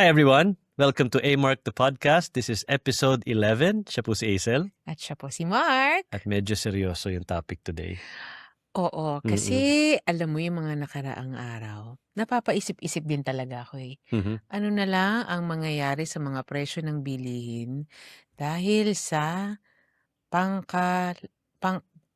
Hi everyone! Welcome to A-Mark the Podcast. This is episode 11. Siya po si Aisel. At siya po si Mark. At medyo seryoso yung topic today. Oo, kasi alam mo yung mga nakaraang araw, napapaisip-isip din talaga ako eh. Mhm. Ano na lang ang mangyayari sa mga presyo ng bilihin dahil sa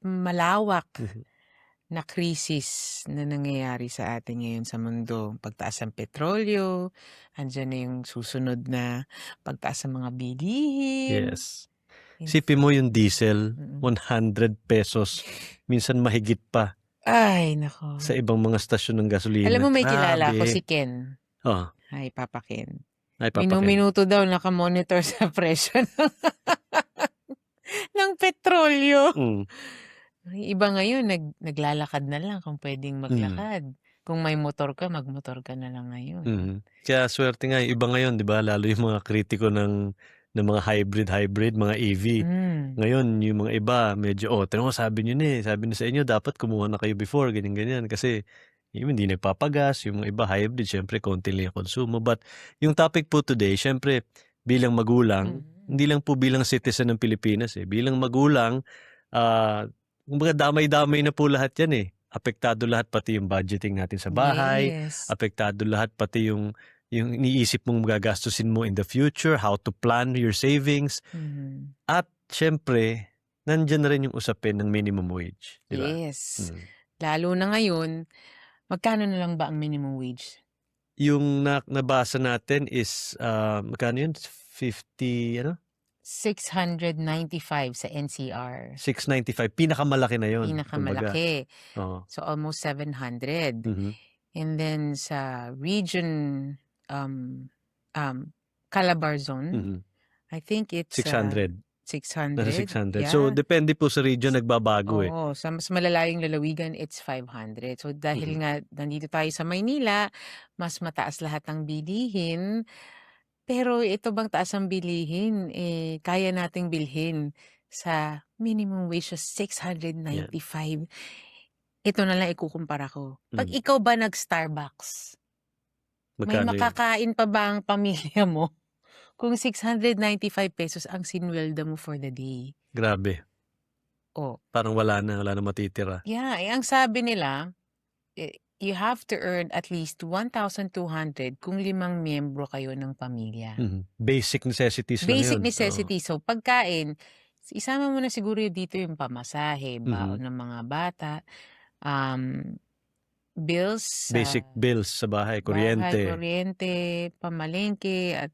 malawak Mhm. na krisis na nangyayari sa atin ngayon sa mundo. Pagtaas ng petrolyo, andyan na yung susunod na pagtaas ng mga bilihin. Yes. Sipin mo yung diesel, Mm. 100 pesos. Minsan mahigit pa Ay, nako. sa ibang mga stasyon ng gasolina. Alam mo, may kilala ko Grabe. si Ken. Oh, Ay, Papa Ken. ay papakin. Minu-minuto daw nakamonitor sa presyo ng petrolyo. Mm. Iba ngayon, naglalakad na lang kung pwedeng maglakad. Kung may motor ka, magmotor ka na lang ngayon. Mhm. Kaya swerte nga, yung iba ngayon, di ba? Lalo yung mga kritiko ng mga hybrid, mga EV. Ngayon, yung mga iba, medyo, tanong mo, sabi nyo na sabi nyo sa inyo, dapat kumuha na kayo before, ganyan-ganyan. Kasi, yung hindi nagpapagas, yung mga iba, hybrid, syempre, konti lang yung konsumo. But, yung topic po today, syempre, bilang magulang, hindi lang po bilang citizen ng Pilipinas, bilang magulang, kumbaga damay-damay na po lahat yan Apektado lahat, pati yung budgeting natin sa bahay, Yes. apektado lahat, pati yung iniisip mong gagastusin mo in the future, how to plan your savings. At syempre, nandyan na rin yung usapin ng minimum wage. Di ba? Yes. Lalo na ngayon, magkano na lang ba ang minimum wage? Yung nabasa natin is, magkano yun? 50, 695 sa NCR. 695. Pinakamalaki na yun. Pinakamalaki. Oo. So, almost 700. And then sa region, Calabarzon, I think it's 600. 600. Nasa 600. Yeah. So, depende po sa region, nagbabago Oo, sa mas malalayong lalawigan, it's 500. So, dahil nga nandito tayo sa Maynila, mas mataas lahat ng bilihin. Pero ito bang taas ang bilihin, kaya nating bilhin sa minimum wage sa 695. Ito na lang ikukumpara ko. Pag ikaw ba nag-Starbucks, may Magkano yun? makakain pa ba ang pamilya mo kung 695 pesos ang sinwelda mo for the day? Grabe. Oh. Parang wala na matitira. Yeah, ang sabi nila, you have to earn at least 1,200 kung 5 miyembro kayo ng pamilya. Basic necessities lang yun. Basic necessities. So, pagkain, isama mo na siguro dito yung pamasahe, baon ng mga bata, bills. Basic bills sa bahay, kuryente. Pamalengke, at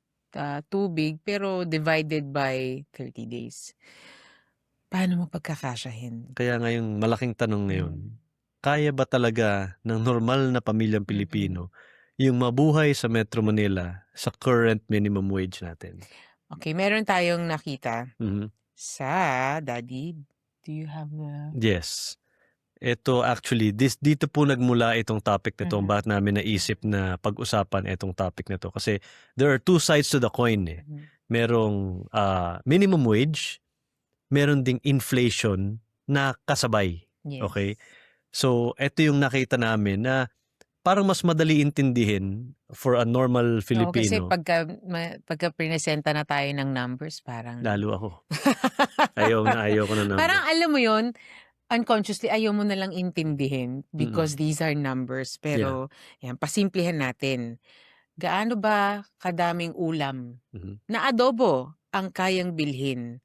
tubig, pero divided by 30 days. Paano mo pagkakasyahin? Kaya ngayong malaking tanong ngayon, kaya ba talaga ng normal na pamilyang Pilipino yung mabuhay sa Metro Manila sa current minimum wage natin? Okay, meron tayong nakita sa Daddy. Do you have the... Yes. Ito actually, dito po nagmula itong topic na ito. Bakit namin naisip na pag-usapan itong topic na ito? Kasi there are two sides to the coin. Merong minimum wage, meron ding inflation na kasabay. Yes. Okay? So, ito yung nakita namin na parang mas madali intindihin for a normal Filipino. Kasi pagka presenta na tayo ng numbers, parang... Lalo ako. ayaw ko na numbers. Parang alam mo yun, unconsciously ayaw mo na lang intindihin because these are numbers. Pero, yan, pasimplihan natin. Gaano ba kadaming ulam na adobo ang kayang bilhin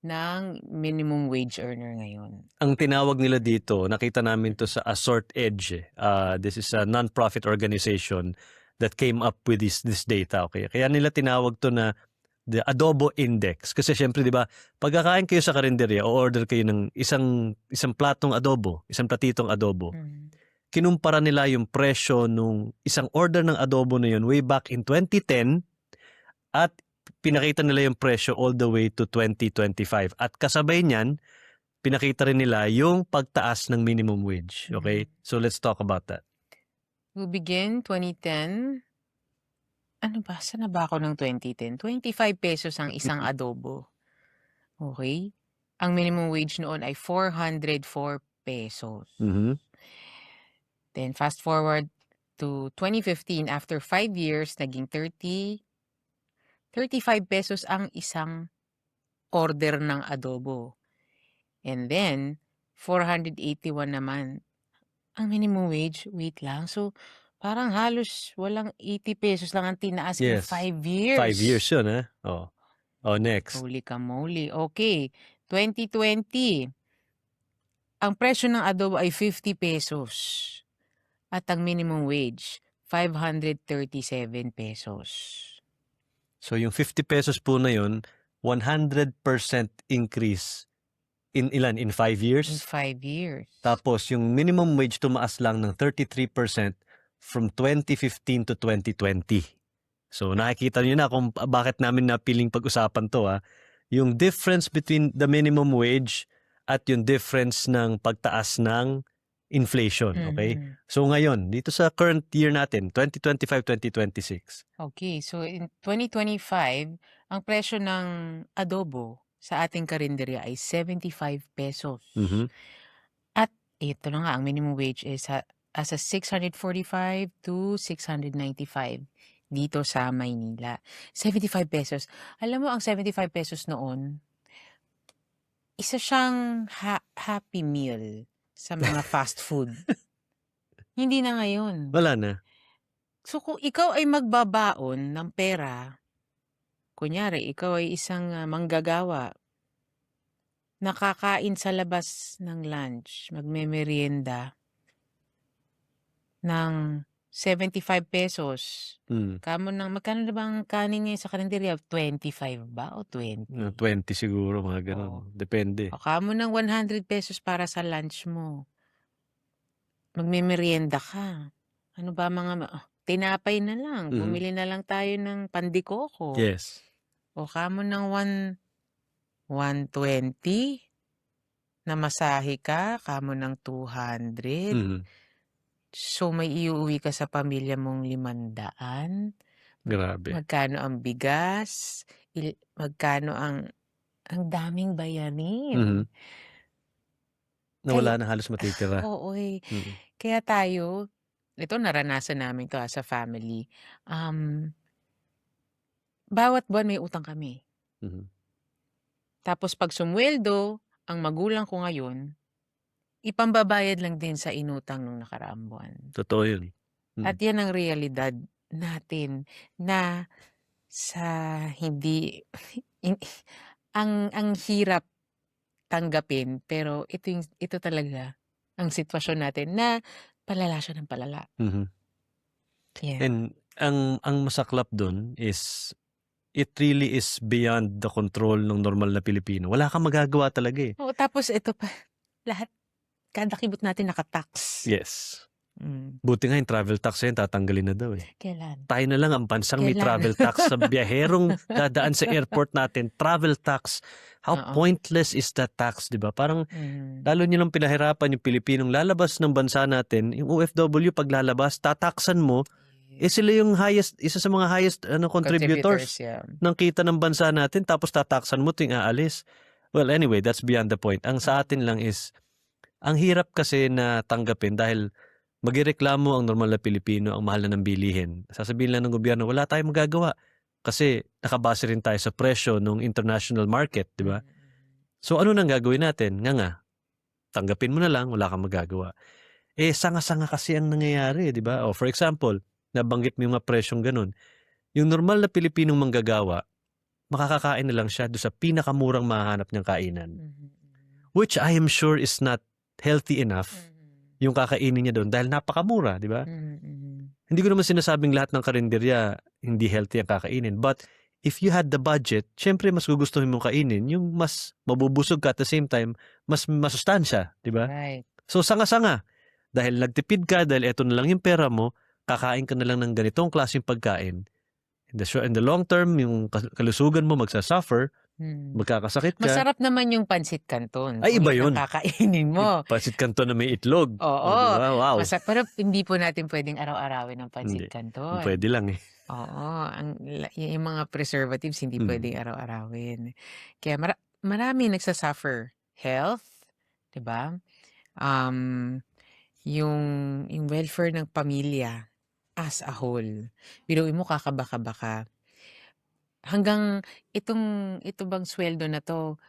ng minimum wage earner ngayon? Ang tinawag nila dito, nakita namin to sa Assort Edge. This is a non-profit organization that came up with this data. Okay? Kaya nila tinawag to na the adobo index. Kasi syempre, di ba, pagkakain kayo sa karinderya o order kayo ng isang platong adobo, isang platitong adobo, kinumpara nila yung presyo nung isang order ng adobo na yun way back in 2010 at pinakita nila yung presyo all the way to 2025. At kasabay niyan, pinakita rin nila yung pagtaas ng minimum wage. Okay? So let's talk about that. We'll begin 2010. Ano ba? Saan na ba ako ng 2010? 25 pesos ang isang adobo. Okay? Ang minimum wage noon ay 404 pesos. Then fast forward to 2015, after 5 years, naging 30 ₱35 ang isang order ng adobo. And then, 481 naman ang minimum wage. Wait lang, so parang halos walang ₱80 lang ang tinaas in Yes. 5 5 years years. yun, Oh. Oh, next. Holy camoly. Okay, 2020, ang presyo ng adobo ay ₱50 at ang minimum wage ₱537. So yung ₱50 po na yun, 100% increase in ilan? In 5 In years? 5 years. Tapos yung minimum wage tumaas lang ng 33% from 2015 to 2020. So nakikita niyo na kung bakit namin napiling pag-usapan to, Yung difference between the minimum wage at yung difference ng pagtaas ng inflation, okay? Mhm. So ngayon, dito sa current year natin, 2025-2026. Okay, so in 2025, ang presyo ng adobo sa ating karinderya ay ₱75. Mhm. At ito na nga, ang minimum wage is asa 645 to 695 dito sa Maynila. ₱75. Alam mo ang ₱75 noon, isa siyang Happy Meal sa mga fast food. Hindi na ngayon. Wala na. So kung ikaw ay magbabaon ng pera, kunyari ikaw ay isang manggagawa, nakakain sa labas ng lunch, magmemeryenda ng ₱75. Mm. Kamo ng magkano na bang kanin ngayon sa karinderya? 25 ba o 20? 20 siguro, mga Oo. ganun. Depende. O kamo ng ₱100 para sa lunch mo. Magmemeryenda ka. Ano ba tinapay na lang, Mhm. bumili na lang tayo ng pandikoko. Yes. O kamo ng 120 na masahe ka, kamo ng 200. Mhm. So may iuuwi ka sa pamilya mong 500. Grabe. Magkano ang bigas? Magkano ang daming bayarin. Mhm. Na wala na halos matitira. Oo, Mm. kaya tayo, ito naranasan namin 'to as a family. Bawat buwan may utang kami. Mhm. Tapos 'pag sumweldo ang magulang ko ngayon, ipambabayad lang din sa inutang nung nakaraang buwan. Totoo yun. At yan ang realidad natin na sa hindi ang hirap tanggapin, pero ito talaga ang sitwasyon natin na palala siya ng palala. Mhm. Yeah. And ang masaklap dun is, it really is beyond the control ng normal na Pilipino. Wala kang magagawa talaga, eh. Oo, tapos ito pa, lahat kada kibot natin naka-tax. Yes. Hmm. Buti nga yung travel tax na yun tatanggalin na daw, eh. Kailan? Tayo na lang ang bansang may Kailan? travel tax sa biyaherong dadaan sa airport natin. Travel tax. How Oo. pointless is that tax, 'di ba? Parang lalo nilang pinahirapan yung Pilipinong lalabas ng bansa natin. Yung OFW pag lalabas, tataksan mo, sila yung isa sa mga highest contributors Yeah. ng kita ng bansa natin, tapos tataksan mo tuwing aalis. Well, anyway, that's beyond the point. Ang sa atin lang is, ang hirap kasi na tanggapin dahil magireklamo ang normal na Pilipino, ang mahal na ng bilihin. Sasabihin lang ng gobyerno, wala tayong magagawa kasi nakabase rin tayo sa presyo ng international market, di ba? So ano nang gagawin natin? Nga, tanggapin mo na lang, wala kang magagawa. Sanga-sanga kasi ang nangyayari, di ba? O for example, nabanggit mo yung mga presyong ganun. Yung normal na Pilipinong manggagawa, makakakain na lang siya doon sa pinakamurang mahahanap niyang kainan. Which I am sure is not healthy enough yung kakainin niya doon dahil napakamura, di ba? Hindi ko naman sinasabing lahat ng karinderya hindi healthy ang kakainin. But if you had the budget, syempre mas gugustuhin mong kainin yung mas mabubusog ka at the same time, mas masustansya, di ba? Right. So sanga-sanga. Dahil nagtipid ka, dahil eto na lang yung pera mo, kakain ka na lang ng ganitong klaseng pagkain. In the long term, yung kalusugan mo magsasuffer, magkakasakit ka. Masarap naman yung pansit canton. Ay, iba kung yun. ang kakainin mo. Pansit canton na may itlog. Oo. Diba? Wow. Pero hindi po natin pwedeng araw-arawin ng pansit Hindi. canton. Pwede lang, eh. Oo. Yung mga preservatives hindi pwedeng araw-arawin. Kaya marami nagsasuffer. Health, di ba? Yung welfare ng pamilya as a whole. Biruin mo kakabaka-baka. hanggang ito bang suweldo na 'to,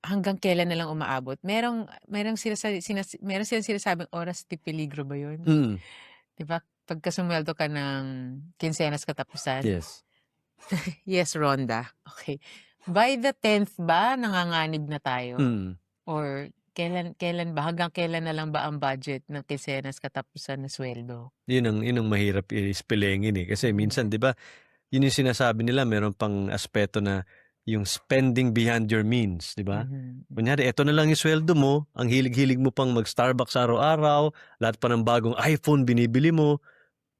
hanggang kailan na lang umaabot? Meron silang sinasabing oras de peligro ba 'yun? Mm, 'Di ba, pagka sumweldo ka ng kinsenas katapusan? yes. Yes, Rhonda, okey. By the 10th ba nanganganib na tayo? Mm. Or kailan kailan ba, hanggang kailan na lang ba ang budget ng kinsenas katapusan na suweldo? Yun ang mahirap ispelengin, eh, kasi Mm, minsan 'di ba, yun yung sinasabi nila meron pang aspeto na yung spending beyond your means, 'di ba? mhm, Kunyari eto na lang yung sweldo mo, ang hilig-hilig mo pang mag-Starbucks araw-araw, lahat pa ng bagong iPhone binibili mo.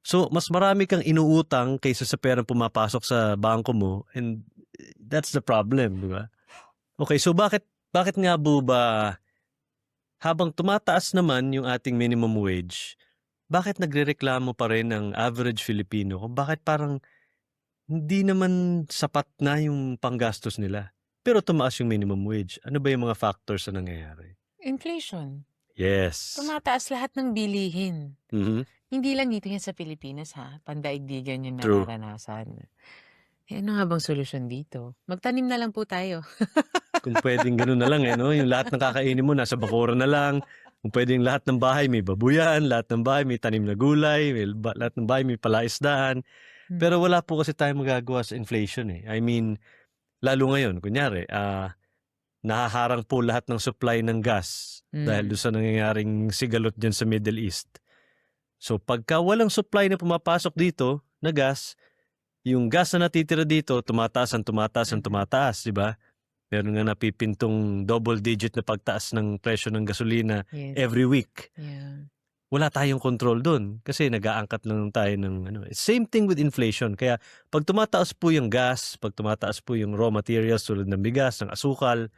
So, mas marami kang inuutang kaysa sa perang pumapasok sa bangko mo, and that's the problem, 'di ba? Okay, so bakit nga ba habang tumataas naman yung ating minimum wage, bakit nagrereklamo pa rin ang average Filipino kung bakit parang hindi naman sapat na yung panggastos nila, pero tumaas yung minimum wage? Ano ba yung mga factors na nangyayari? inflation. Yes. Tumataas lahat ng bilihin. Mhm. Hindi lang dito yan sa Pilipinas ha, pandaigdigan yung True. nararanasan. Eh, ano nga bang solusyon dito? Magtanim na lang po tayo. Kung puwedeng gano'n na lang, eh, 'no, yung lahat ng kakainin mo nasa bakuran na lang. Kung puwedeng lahat ng bahay may babuyan, lahat ng bahay may tanim na gulay, lahat ng bahay may palaisdaan. Hmm, Pero wala po kasi tayong magagawa sa inflation, eh. I mean, lalo ngayon kunyari, nahaharang po lahat ng supply ng gas dahil do'n hmm, sa nangyayaring sigalot diyan sa Middle East. So, pagka walang supply na pumapasok dito na gas, yung gas na natitira dito tumataas ang tumataas ang mhm. tumataas, 'di ba? Meron nga napipintong double digit na pagtaas ng presyo ng gasolina Yes, every week. yeah. Wala tayong kontrol dun kasi nag-aangkat lang tayo ng ano, same thing with inflation. Kaya 'pag tumataas po yung gas, 'pag tumataas po yung raw materials tulad ng bigas, ng asukal,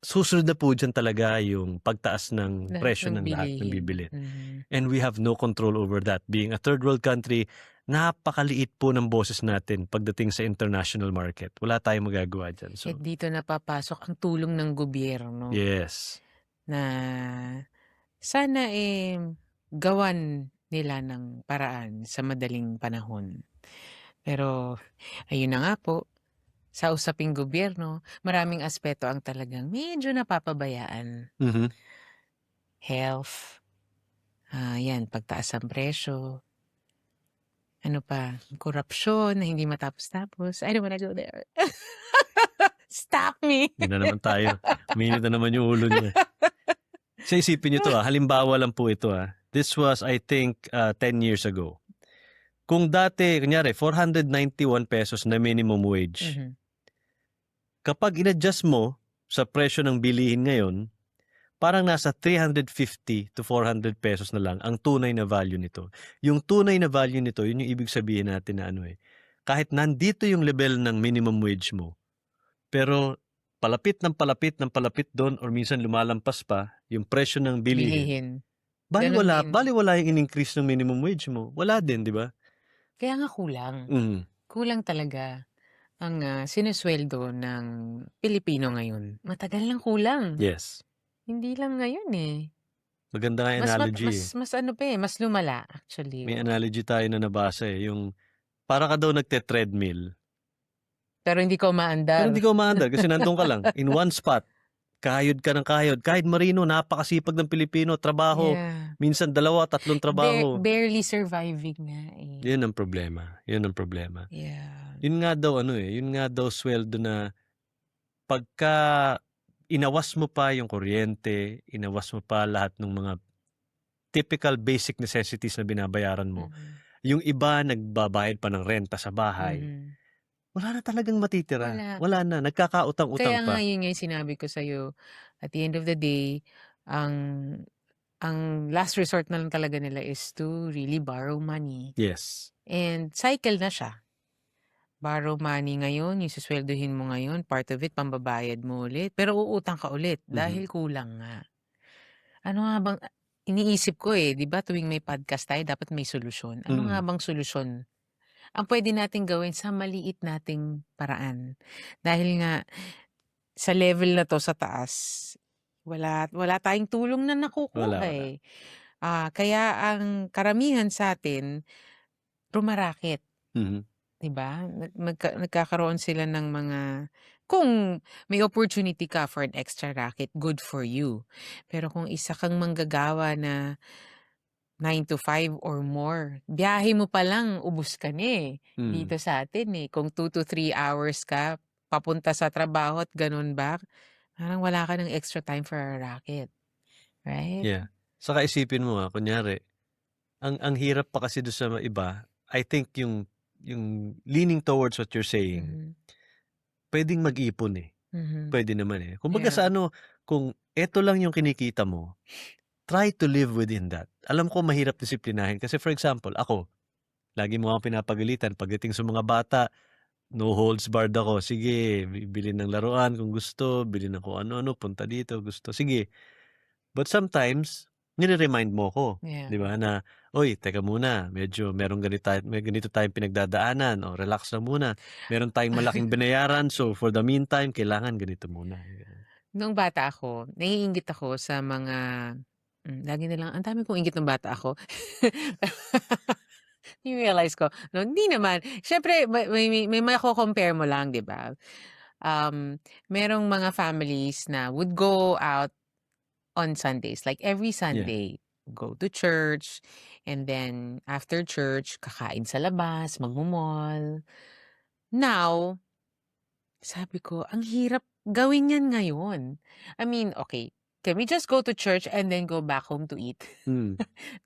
susunod na po diyan talaga yung pagtaas ng Lahat presyo ng ng lahat ng bilihin. bibilhin. Mhm. And we have no control over that. Being a third world country, napakaliit po ng boses natin pagdating sa international market. Wala tayong magagawa diyan. At So, dito na papasok ang tulong ng gobyerno yes. na sana, gawan nila ng paraan sa madaling panahon. Pero ayun na nga po, sa usaping gobyerno, maraming aspeto ang talagang medyo napapabayaan. Mhm. Health, 'yan pagtaas ng presyo, ano pa, korapsyon na hindi matapos-tapos. I don't wanna go there. Stop me. Yun na naman tayo. Uminit na naman yung ulo niya. So isipin niyo 'to, halimbawa lang po ito, This was I think, 10 years ago. Kung dati kunyari ₱491 na minimum wage, Mhm, kapag in-adjust mo sa presyo ng bilihin ngayon, parang nasa ₱350 to ₱400 na lang ang tunay na value nito. Yung tunay na value nito, yun yung ibig sabihin natin na ano, kahit nandito yung level ng minimum wage mo, pero palapit ng palapit dun or minsan lumalampas pa yung presyo ng bilihin, bilihin. Gano'n balewala din. balewala yung in-increase ng minimum wage mo, wala din, 'di ba? Kaya nga kulang. Mhm, Kulang talaga ang, sinusuweldo ng Pilipino ngayon. Matagal ng kulang. yes. Hindi lang ngayon, eh. Maganda nga yung Mas mat analogy, mas eh. mas ano pa, mas lumala actually, May oo. analogy tayo na nabasa, yung para ka daw nagte-treadmill, Pero hindi ka pero umaandar. hindi ka umaandar kasi nandun ka lang in one spot. Kayod ka ng kayod. Kahit marino, napakasipag ng Pilipino, trabaho, Yeah. minsan 2, 3 trabaho. Barely surviving nga, eh. Yun ang problema, yun ang problema. Yeah. Yun nga daw ano, yun nga daw sweldo na pagka inawas mo pa yung kuryente, inawas mo pa lahat ng mga typical basic necessities na binabayaran mo, Mhm. yung iba nagbabayad pa ng renta sa bahay, Mhm. wala na talagang matitira. Wala. Wala na, Kaya nagkakautang-utang nga pa. yun nga yung sinabi ko sa'yo, at the end of the day, ang last resort na lang talaga nila is to really borrow money. Yes. And cycle na siya. Borrow money ngayon, yung suswelduhin mo ngayon, part of it pambabayad mo ulit, pero uutang ka ulit Mhm. dahil kulang nga. Ano nga bang iniisip ko, 'di ba tuwing may podcast tayo dapat may solusyon. Ano nga Mm. bang solusyon ang puwede nating gawin sa maliit nating paraan? Dahil nga sa level na 'to sa taas, wala wala tayong tulong na nakukuha, Wala. eh. Kaya ang karamihan sa'tin rumaraket. Mhm. 'di ba? Nagkakaroon sila ng mga kung may opportunity ka for an extra racket, good for you. Pero kung isa kang manggagawa na 9 to 5 or more, biyahe mo pa lang ubos ka na, eh, Mm, dito sa'tin, eh. Kung 2 to 3 hours ka papunta sa trabaho at gano'n back, parang wala ka ng extra time for a racket, right? yeah. Saka isipin mo, kunyari ang hirap pa kasi dun sa mga iba, I think yung leaning towards what you're saying, Mhm, puwedeng mag-ipon, eh. mhm. Puwede naman, eh. Kumbaga Yeah. sa ano, kung eto lang yung kinikita mo, try to live within that. Alam ko mahirap disiplinahin kasi for example, ako, lagi mo akong pinapagalitan pagdating sa mga bata, no holds barred ako. Sige, bili ng laruan kung gusto, bili ng kung ano-ano, punta dito, gusto, sige. But sometimes, nire-remind mo ko, Yeah. 'di ba, na, "Uy, teka muna, medyo may ganito tayong pinagdadaanan, o relax lang muna. Meron tayong malaking binayaran, so for the meantime, kailangan ganito muna." Gano'n. Nung bata ako, naiinggit ako sa mga lagi nilang ang dami kong inggit nung bata ako. Ni-realize ko 'no, hindi naman. Siyempre may mako-compare mo lang, 'di ba? Merong mga families na would go out on Sundays, like every Yeah. Sunday, go to church, and then after church, kakain sa labas, magmo-mall. Now, sabi ko, ang hirap gawin 'yan ngayon. I mean, okay, can we just go to church and then go back home to eat? Hmm,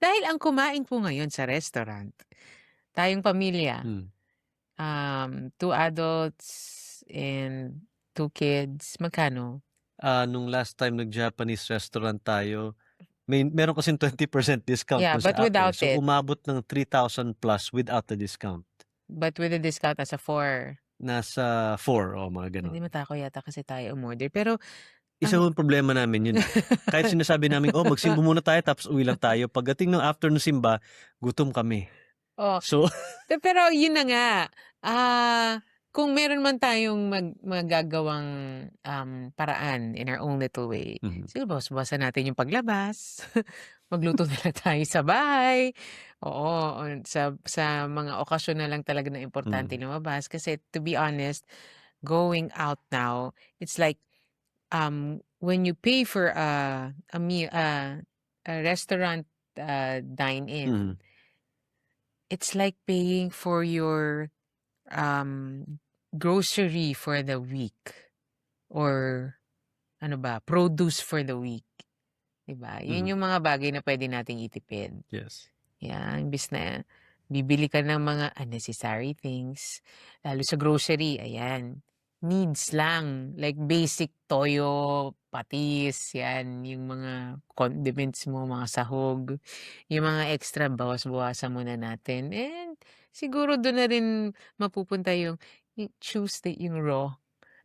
Dahil ang kumain po ngayon sa restaurant, tayong pamilya, hmm. 2 adults and 2 kids, magkano? Nung last time nag-Japanese restaurant tayo, meron kasing 20% discount Yeah, dun but sa app, eh. without So, it. umabot ng 3,000 plus without the discount. But with the discount, nasa 4. Nasa 4, mga Hindi, gano'n. matakaw yata kasi tayo umorder. Pero Isa ang ngang problema namin yun, eh. Kahit sinasabi naming, "Oh, magsimba muna tayo tapos uwi lang tayo." Pagdating ng after nung simba, gutom kami. oh, So pero yun na nga, kung meron man tayong magagawang, paraan in our own little way, mhm, siguro bawas-bawasan natin yung paglabas, magluto na lang tayo sa bahay. Oo, sa mga okasyon na lang talaga na importante mm, lumabas. Kasi to be honest, going out now, it's like, when you pay for a restaurant, dine-in, mhm, it's like paying for your grocery for the week or ano ba, produce for the week, 'di ba? Yun mhm, yung mga bagay na puwede nating itipid. yes, Yan, imbes na bibili ka ng mga unnecessary things, lalo sa grocery, ayan, needs lang, like basic toyo, patis, yan, yung mga condiments mo, mga sahog, yung mga extra bawas-bawasan muna natin and siguro dun na rin mapupunta yung choose yung raw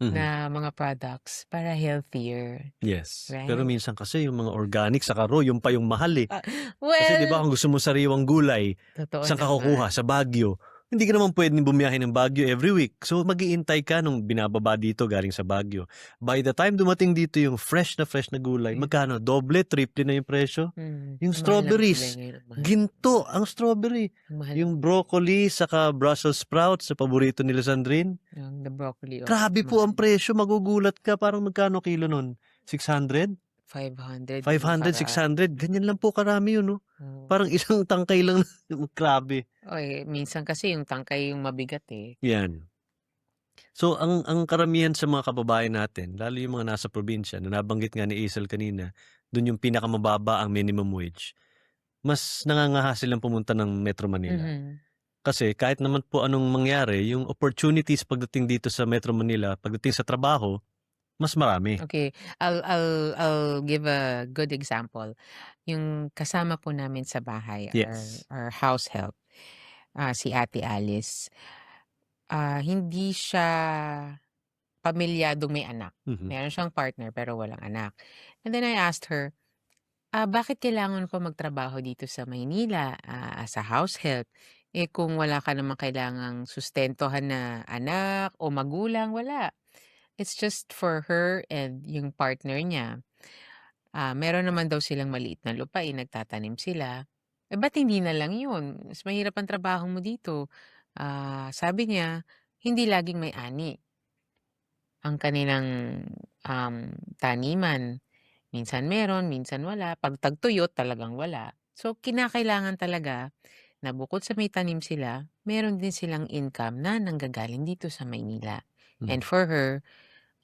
mhm, na mga products para healthier, yes. Pero right? minsan kasi yung mga organic saka raw yun pa yung mahal, eh. Ah, Kasi 'di ba well, kung gusto mo sariwang gulay, totoo saan ka kukuha? naman. Sa Baguio. Hindi ka naman puwedeng bumiyahe ng Baguio every week. So, mag-iintay ka nung binababa dito galing sa Baguio. By the time dumating dito yung fresh na gulay, Ayun, magkano? Doble, triple na yung presyo. Yung ang mahal ng gulay strawberries, ngayon, ang mahal. ginto ang strawberry. Ang mahal ng Yung broccoli saka Brussels sprouts sa paborito nila Sandrine, the broccoli, oo, grabe po ang mahal. presyo, magugulat ka. Parang magkano kilo nun? 600? 500 nung 500, nakaraan, 600, ganyan lang po karami yun, 'no? oo. Parang isang tangkay lang grabe, Minsan kasi yung tangkay yung mabigat, eh. 'yan. So ang karamihan sa mga kababayan natin, lalo yung mga nasa probinsya na nabanggit nga ni Hazel kanina, dun yung pinakamababa ang minimum wage, mas nangangaha silang pumunta ng Metro Manila. Mhm. Kasi kahit naman po anong mangyari, yung opportunities pagdating dito sa Metro Manila, pagdating sa trabaho, mas marami. Okay, I'll give a good example. Yung kasama po namin sa bahay, Yes. our house help, si Ate Alice, hindi siya pamilyadong may anak. Mhm, Meron siyang partner pero walang anak. And then I asked her, bakit kailangan pa magtrabaho dito sa Maynila, as a house help? Eh, kung wala ka namang kailangang sustentuhan na anak o magulang, wala. It's just for her and yung partner niya. Meron naman daw silang maliit na lupain, nagtatanim sila. Eh, ba't hindi na lang yun? Mas mahirap ang trabaho mo dito. Sabi niya, hindi laging may ani ang kanilang, taniman. Minsan meron, minsan wala. 'Pag tagtuyot, talagang wala. So, kinakailangan talaga na bukod sa may tanim sila, meron din silang income na nanggagaling dito sa Maynila. And Mm. for her,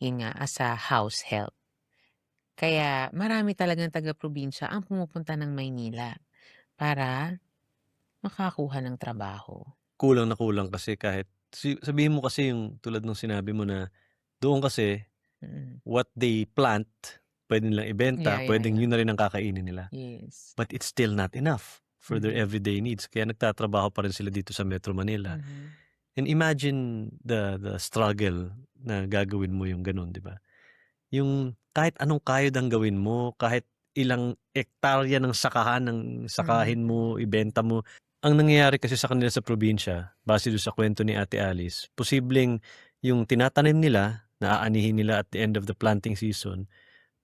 yun nga, as a house help. Kaya marami talagang taga-probinsya ang pumupunta ng Maynila para makakuha ng trabaho. Kulang na kulang kasi kahit sabihin mo kasi yung tulad ng sinabi mo na doon kasi Mm. what they plant, pwede nilang ibenta, Yeah, pwedeng yeah. yun na rin ang kakainin nila. Yes. But it's still not enough for their Mhm. everyday needs. Kaya nagtatrabaho pa rin sila dito sa Metro Manila. Mhm. And imagine the struggle na gagawin mo yung ganun, di ba? Yung kahit anong kayod ang gawin mo, kahit ilang ektarya ng sakahan ng Mhm. sakahin mo, ibenta mo. Ang nangyayari kasi sa kanila sa probinsya, base doon sa kwento ni Ate Alice, posibleng yung tinatanim nila, naaanihin nila at the end of the planting season,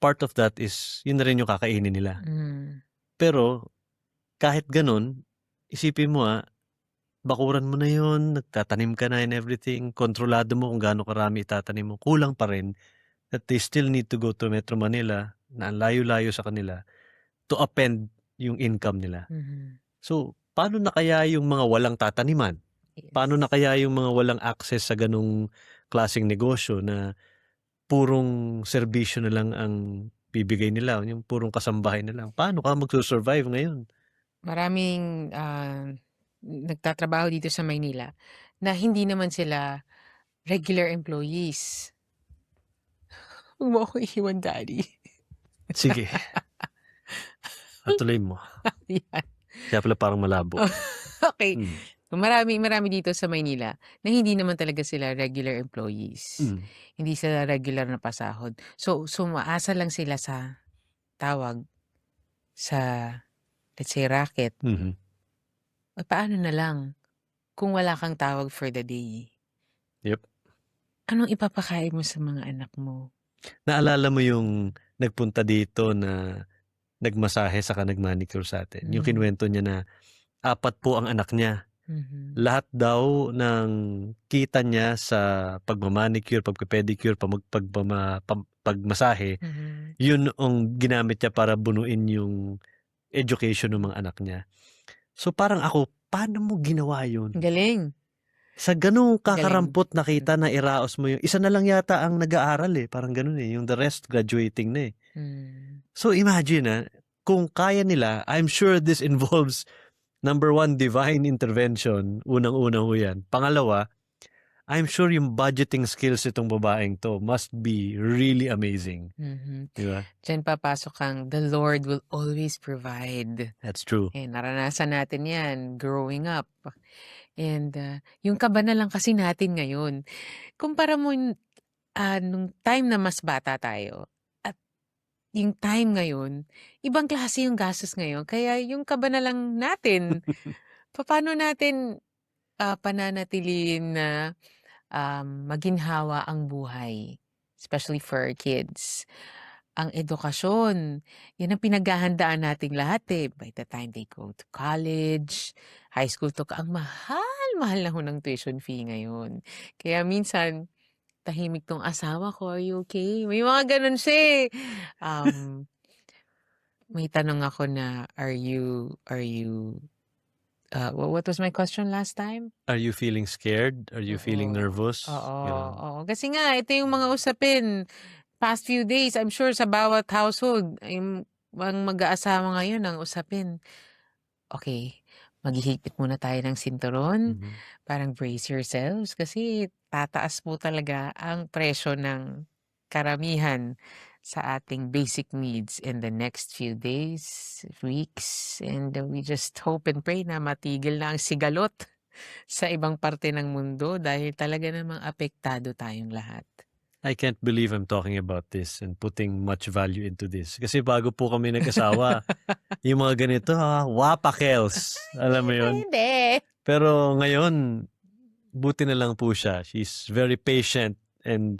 part of that is yun na rin yung kakainin nila. Mm. Pero kahit ganun, isipin mo bakuran mo na yun, nagtatanim ka na and everything, kontrolado mo kung gaano karami itatanim mo, kulang pa rin that they still need to go to Metro Manila na ang layo-layo sa kanila to append yung income nila. Mhm. So, paano na kaya yung mga walang tataniman? Paano na Yes. kaya yung mga walang access sa ganung klaseng negosyo na purong serbisyo na lang ang bibigay nila, yung purong kasambahay na lang? Paano ka magsu-survive ngayon? Maraming, nagtatrabaho dito sa Maynila na hindi naman sila regular employees. Huwag mo ako iiwan, daddy. Sige, tuloy mo. Yan. Kaya pala parang malabo. Okey. Mm. Marami dito sa Maynila na hindi naman talaga sila regular employees. Mm. Hindi sila regular na pasahod. So, umaasa lang sila sa tawag sa, let's say, racket. Mhm. Paano na lang kung wala kang tawag for the day? Yep. Anong ipapakain mo sa mga anak mo? Naalala mo yung nagpunta dito na nagmasahe saka nag-manicure sa atin? Yung kinuwento niya na 4 po ang anak niya. Mhm. Lahat daw ng kita niya sa pagma-manicure, pagpe-pedicure, pagmasahe, Mhm. yun ang ginamit niya para bunuin yung education ng mga anak niya. So parang ako, paano mo ginawa yun? Galing. Sa ganung Galing. kakarampot na kita na iraos mo yung isa na lang yata ang nag-aaral parang ganun yung the rest graduating na Hmm. So imagine kung kaya nila, I'm sure this involves number 1, divine intervention, unang-una ho yan. Pangalawa, I'm sure yung budgeting skills itong babaeng to must be really amazing. Mhm. Di ba? Diyan papasok ang the Lord will always provide. That's true. Naranasan natin 'yan growing up. And, yung kaba na lang kasi natin ngayon. Kumpara mo nung time na mas bata tayo at yung time ngayon, ibang klase yung gastos ngayon. Kaya yung kaba na lang natin, papaano natin, pananatilihin na, maginhawa ang buhay, especially for our kids. Ang edukasyon, yan ang pinaghahandaan nating lahat by the time they go to college, high school ang mahal-mahal na ho ng tuition fee ngayon. Kaya minsan tahimik 'tong asawa ko, "Are you okay?" May mga gano'n siya, may tanong ako na, what was my question last time? Are you feeling scared? Are you feeling Oo, nervous? oo, Ganun. oo. Kasi nga ito yung mga usapin, past few days, I'm sure sa bawat household, yung ang mag-aasawa ngayon ang usapin, "Okey, maghihigpit muna tayo ng sinturon, Mhm. parang brace yourselves kasi tataas po talaga ang presyo ng karamihan sa ating basic needs in the next few days, weeks, and we just hope and pray na matigil na ang sigalot sa ibang parte ng mundo dahil talaga namang apektado tayong lahat." I can't believe I'm talking about this and putting much value into this. Kasi bago po kami nag-asawa, yung mga ganito wapakels. Alam mo yun? Hindi. Pero ngayon, buti na lang po siya. She's very patient and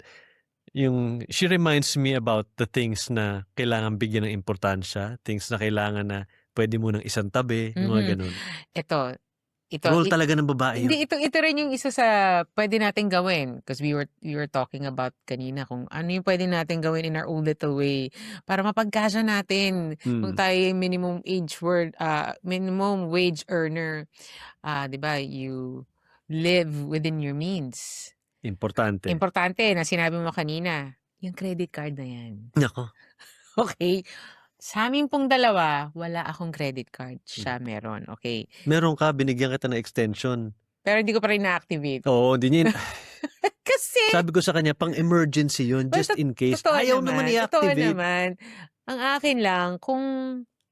she reminds me about the things na kailangan bigyan ng importansya, things na kailangan na pwede mo nang isang tabi, yung Mhm. mga ganun. Eto, Role talaga ng babae yun. Hindi, ito rin yung isa sa pwede nating gawin. Because we were talking about kanina kung ano yung pwede nating gawin in our own little way para mapagkasya natin kung tayo yung minimum wage earner. 'Di ba, you live within your means. Importante. Importante na sinabi mo kanina, yung credit card na yan. Nako. Okay. Sa amin pong dalawa, wala akong credit card. Siya meron. Okay. Meron ka, binigyan kita ng extension. Pero hindi ko pa rin na-activate. Oo, hindi niya. Kasi, Sabi ko sa kanya, pang emergency yun, well, just in case. totoo Ayaw naman Totoo i-activate. naman. Ang akin lang, kung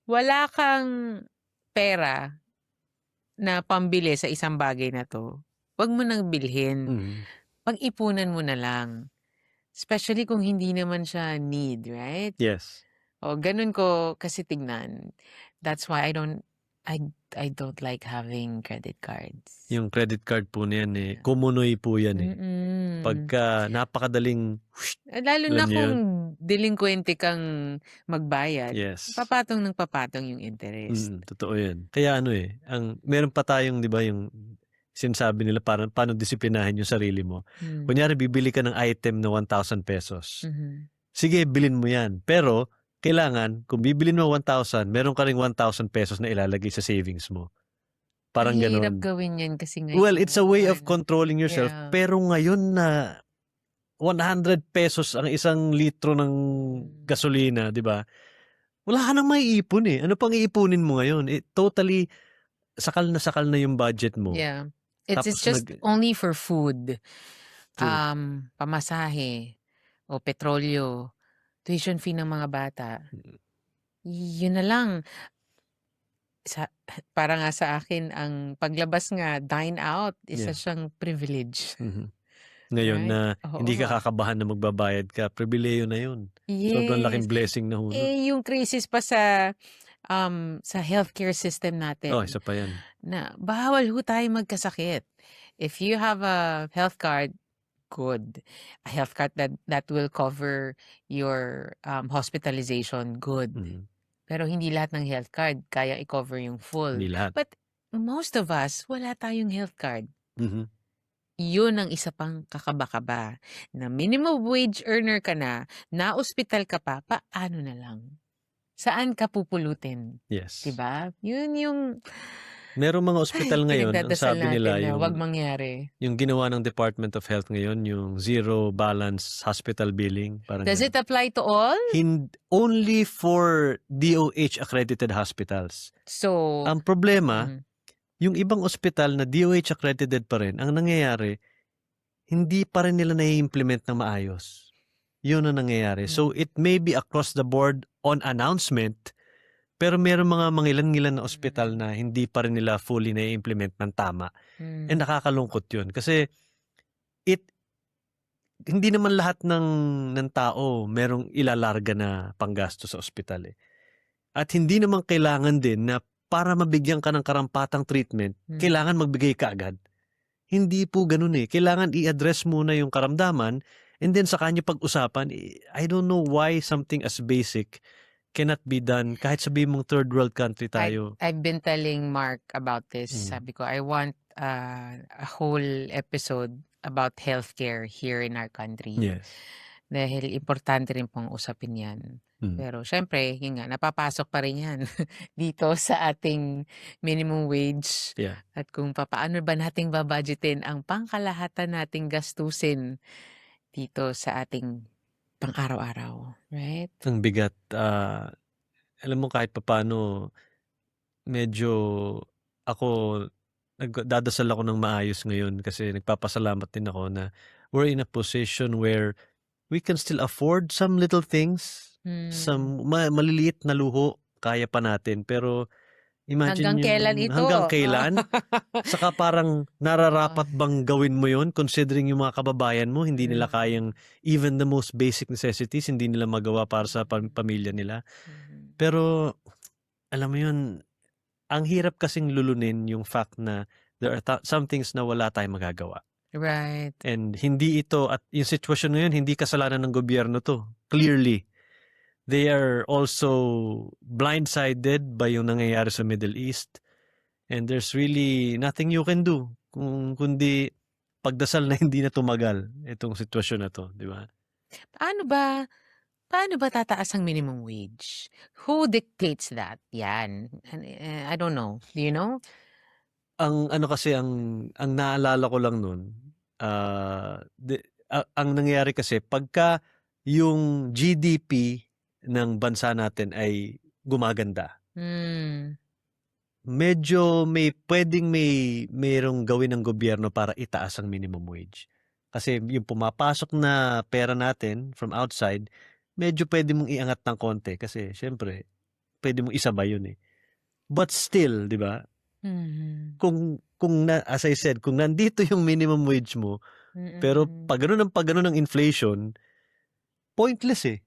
wala kang pera na pambili sa isang bagay na to, wag mo nang bilhin. Pag-ipunan mo na lang. Especially kung hindi naman siya need, right? Yes. O, ganun ko kasi tignan. That's why I don't like having credit cards. Yung credit card po na yan kumunoy po yan Pagka napakadaling Lalo alam na niyo kung delinquente kang magbayad, yes. papatong ng papatong yung interest. Totoo yan. Kaya meron pa tayong, di ba, yung sinasabi nila paano disiplinahin yung sarili mo. Kunyari, bibili ka ng item na 1,000 pesos. Sige, bilhin mo yan. Pero, kailangan, kung bibilin mo 1,000, meron ka ring 1,000 pesos na ilalagay sa savings mo. Parang Ang hirap ganun. gawin yan kasi ngayon. Well, it's a way of controlling yourself. Yeah. Pero ngayon na 100 pesos ang 1 litro ng gasolina, di ba? Wala ka nang maiipon Ano pang iipunin mo ngayon? Totally, sakal na yung budget mo. Yeah. It's Tapos just only for food. True. Pamasahe o petrolyo, tuition fee ng mga bata. Yun na lang. Para nga sa akin, ang paglabas nga, dine out, isa siyang privilege. Ngayon Right? na hindi ka kakabahan na magbabayad ka, pribileyo na yun. Sobrang laking blessing na ho. Yung crisis pa sa healthcare system natin. Isa pa yan. Na bawal ho tayo magkasakit. If you have a health card, good. A health card that will cover your hospitalization, good. Pero hindi lahat ng health card kaya i-cover yung full. Hindi lahat. But most of us, wala tayong health card. Yun ang isa pang kakaba-kaba. Na minimum wage earner ka na ospital ka pa, paano na lang? Saan ka pupulutin? Yes. Diba? Yun yung merong mga ospital ngayon, ang pinagdadasal sabi nila, natin na wag mangyari. yung ginawa ng Department of Health ngayon, yung zero balance hospital billing. Parang Does it apply to all? Only for DOH accredited hospitals. So, Ang problema, yung ibang ospital na DOH accredited pa rin, ang nangyayari, hindi pa rin nila na-implement ng maayos. Yun ang nangyayari. So, it may be across the board on announcement, pero meron mga mangilan-ngilan na ospital na hindi pa rin nila fully na-implement ng tama. And nakakalungkot yun. Kasi, hindi naman lahat ng tao merong ilalarga na panggasto sa ospital At hindi naman kailangan din na para mabigyan ka ng karampatang treatment, kailangan magbigay ka agad. Hindi po ganun Kailangan i-address muna yung karamdaman and then saka nyo pag-usapan. I don't know why something as basic cannot be done kahit sabihin mong third world country tayo. I've been telling Mark about this. Sabi ko, I want a whole episode about healthcare here in our country. Yes. Dahil importante rin pong usapin yan. Pero syempre, yun nga, napapasok pa rin yan dito sa ating minimum wage. Yeah. At kung paano ba nating babudgetin ang pangkalahatan nating gastusin dito sa ating pang-araw-araw. Right? Ang bigat. Alam mo kahit paano, medyo ako, nagdadasal ako ng maayos ngayon kasi nagpapasalamat din ako na we're in a position where we can still afford some little things. Some maliliit na luho, kaya pa natin. Pero imagine hanggang kailan ito? Hanggang kailan? Saka parang nararapat bang gawin mo yon considering yung mga kababayan mo, hindi nila kayang even the most basic necessities, hindi nila magawa para sa pamilya nila. Pero alam mo yun, ang hirap kasing lulunin yung fact na there are some things na wala tayong magagawa. Right. And hindi ito, at yung sitwasyon ngayon, hindi kasalanan ng gobyerno to. Clearly. They are also blindsided by yung nangyayari sa Middle East. And there's really nothing you can do kundi pagdasal na hindi na tumagal itong sitwasyon na 'to, 'di ba? Paano ba paano ba tataas ang minimum wage? Who dictates that? Yan, I don't know. Do you know? Ang ano kasi ang naalala ko lang nun, ang nangyayari kasi pagka yung GDP ng bansa natin ay gumaganda, Hmm, medyo merong gawin ng gobyerno para itaas ang minimum wage. Kasi yung pumapasok na pera natin from outside, medyo puwede mong iangat ng konti kasi siyempre puwede mong isabay yun, eh. But still, 'di ba, mhm, kung as I said, kung nandito yung minimum wage mo, pero mm. pag gano'n ang inflation, pointless, eh,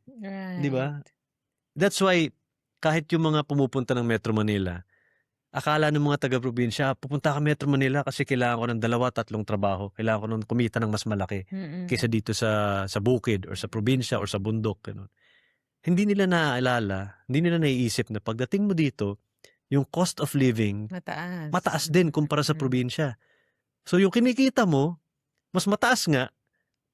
'di Right. ba? That's why kahit yung mga pumupunta ng Metro Manila, akala ng mga taga-probinsya, pupunta ka Metro Manila kasi kailangan ko ng 2, 3 trabaho. Kailangan ko ng kumita ng mas malaki Mm. kaysa dito sa bukid or sa probinsya or sa bundok, gano'n. Hindi nila naaalala, hindi nila naiisip na pagdating mo dito, yung cost of living Mataas. mataas din kumpara sa Mm. probinsya. So yung kinikita mo, mas mataas nga,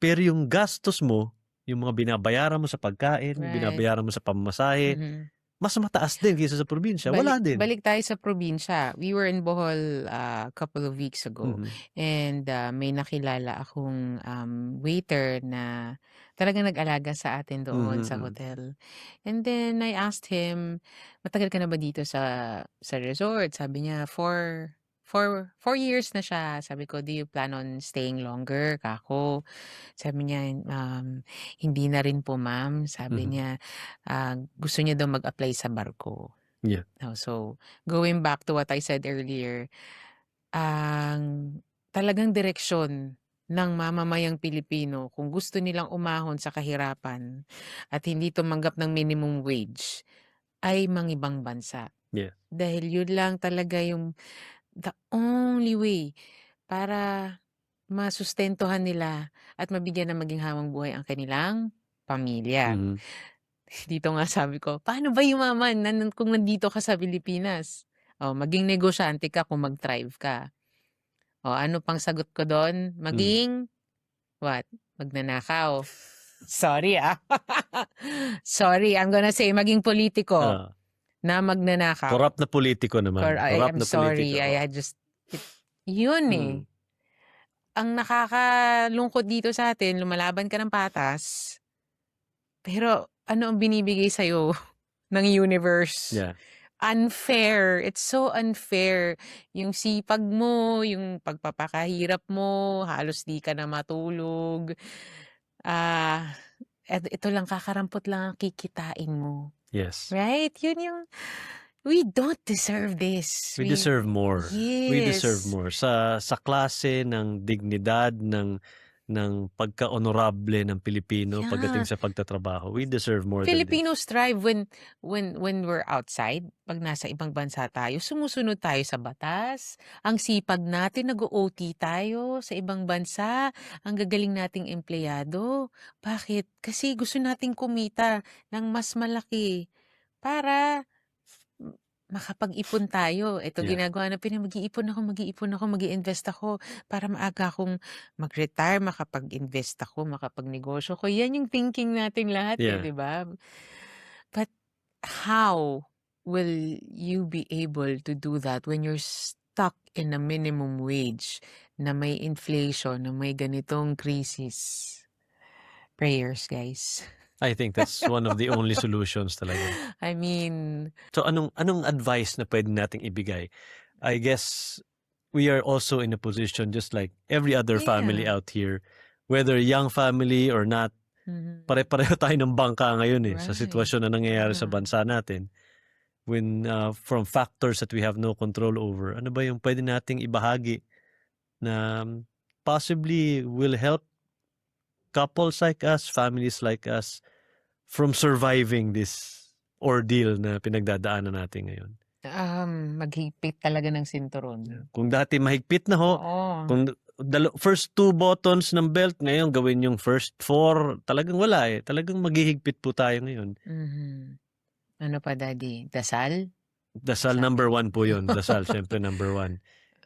pero yung gastos mo, yung mga binabayaran mo sa pagkain, Right. binabayaran mo sa pamasahe, Mhm. mas mataas din kaysa sa probinsya. Balik Wala din. balik tayo sa probinsya. We were in Bohol, a couple of weeks ago, Mhm. and, may nakilala akong, waiter na talagang nag-alaga sa atin doon Mhm, sa mm. hotel. And then I asked him, "Matagal ka na ba dito sa resort?" Sabi niya, "4 years na siya." Sabi ko, "Do you plan on staying longer?" Kako. Sabi niya, "Hindi na rin po ma'am." Sabi Mhm. niya, gusto niya daw mag-apply sa barko. Yeah. Oh, so going back to what I said earlier, ang talagang direksyon ng mamamayang Pilipino kung gusto nilang umahon sa kahirapan at hindi tumanggap ng minimum wage ay mangibang bansa. Yeah. Dahil yun lang talaga yung the only way para masustentuhan nila at mabigyan ng maging hawang buhay ang kanilang pamilya. Mhm. Dito nga sabi ko, "Paano ba yumaman kung nandito ka sa Pilipinas?" Oh, maging negosyante ka kung mag-thrive ka. Oh, ano pang sagot ko dun? Mhm. Maging what? Magnanakaw. Sorry, Sorry, I'm gonna say maging politiko Oo. na magnanakaw. Korap na politiko naman, I korap am na politiko, sorry, oo. I just yun, eh. Mm. Ang nakakalungkot dito sa'tin lumalaban ka ng patas, pero ano ang binibigay sa'yo ng universe? Yeah. Unfair, it's so unfair. Yung sipag mo, yung pagpapakahirap mo, halos di ka na matulog. Ah, ito lang kakarampot lang ang kikitain mo, Yes. right? Yun yung we don't deserve this. We deserve more. We deserve Yes. more sa klase ng dignidad ng pagka-honorable ng Pilipino pagdating Yeah. sa pagtatrabaho. We deserve more than this. Filipinos thrive when we're outside. 'Pag nasa ibang bansa tayo, sumusunod tayo sa batas. Ang sipag natin, nag-o-OT tayo sa ibang bansa. Ang gagaling nating empleyado. Bakit? Kasi gusto nating kumita ng mas malaki para makapag-ipon tayo. Ito Yeah. ginagawa natin, mag-iipon ako, mag-iinvest ako para maaga akong mag-retire, makapag-invest ako, makapagnegosyo ko. Yan yung thinking natin lahat, eh, Yeah. 'di ba? But how will you be able to do that when you're stuck in a minimum wage na may inflation, na may ganitong crisis? Prayers, guys. I think that's one of the only solutions talaga. I mean, So anong advice na puwede nating ibigay? I guess we are also in a position just like every other family yeah. out here, whether young family or not, Mhm. pare-pareho tayo ng bangka ngayon, eh, sa Right. sitwasyon na nangyayari sa Yeah. bansa natin. When, from factors that we have no control over, ano ba yung puwede nating ibahagi na possibly will help couples like us, families like us from surviving this ordeal na pinagdadaanan natin ngayon? Maghigpit talaga ng sinturon. Kung dati mahigpit na ho, Oo. kung first 2 buttons ng belt, ngayon gawin yung first 4, talagang wala, eh. Talagang maghihigpit po tayo ngayon. Mhm. Ano pa daddy, dasal? Dasal Sabi number ko. 1 po yun. Dasal, syempre number 1.